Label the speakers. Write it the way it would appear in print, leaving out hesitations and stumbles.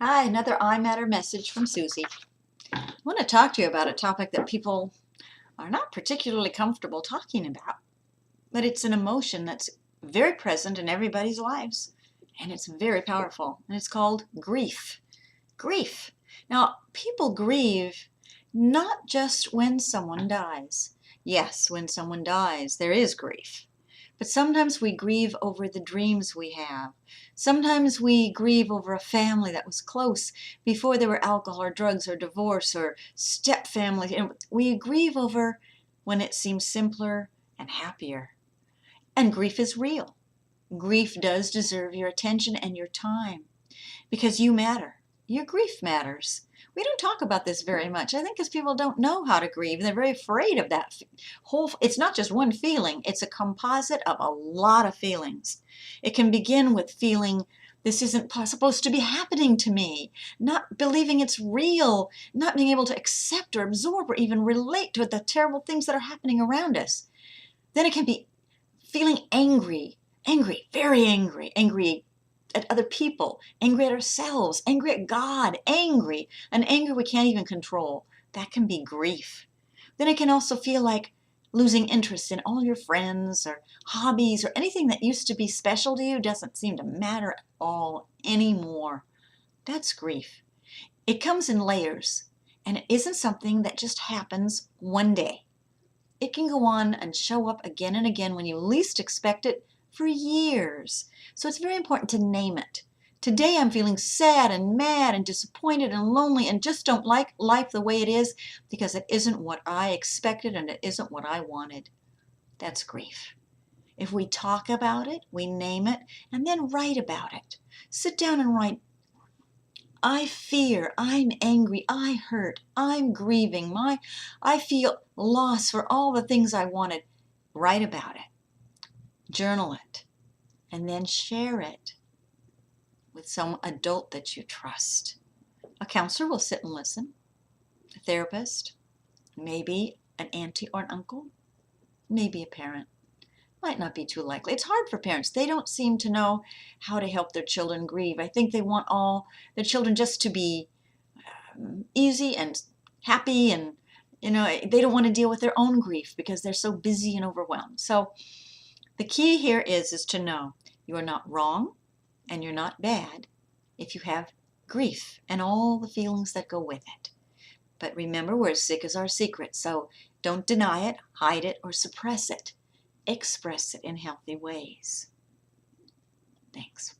Speaker 1: Hi, another I Matter message from Susie. I want to talk to you about a topic that people are not particularly comfortable talking about, but it's an emotion that's very present in everybody's lives, and it's very powerful, and it's called grief. Grief. Now, people grieve not just when someone dies. Yes, when someone dies, there is grief. But sometimes we grieve over the dreams we have. Sometimes we grieve over a family that was close before there were alcohol or drugs or divorce or step family. And we grieve over when it seems simpler and happier. And grief is real. Grief does deserve your attention and your time because you matter. Your grief matters. We don't talk about this very much. I think because people don't know how to grieve. They're very afraid of that whole, it's not just one feeling, it's a composite of a lot of feelings. It can begin with feeling this isn't supposed to be happening to me, not believing it's real, not being able to accept or absorb or even relate to the terrible things that are happening around us. Then it can be feeling angry, very angry at other people, angry at ourselves, angry at God, an anger we can't even control. That can be grief. Then it can also feel like losing interest in all your friends or hobbies or anything that used to be special to you doesn't seem to matter at all anymore. That's grief. It comes in layers, and it isn't something that just happens one day. It can go on and show up again and again when you least expect it for years. So it's very important to name it. Today I'm feeling sad and mad and disappointed and lonely and just don't like life the way it is because it isn't what I expected and it isn't what I wanted. That's grief. If we talk about it, we name it, and then write about it. Sit down and write, I fear, I'm angry, I hurt, I'm grieving, I feel lost for all the things I wanted. Write about it, journal it, and then share it with some adult that you trust. A counselor will sit and listen, a therapist, maybe an auntie or an uncle, maybe a parent. Might not be too likely. It's hard for parents. They don't seem to know how to help their children grieve. I think they want all their children just to be easy and happy, and they don't want to deal with their own grief because they're so busy and overwhelmed. So the key here is to know you are not wrong and you're not bad if you have grief and all the feelings that go with it. But remember, we're as sick as our secret, so don't deny it, hide it, or suppress it. Express it in healthy ways. Thanks.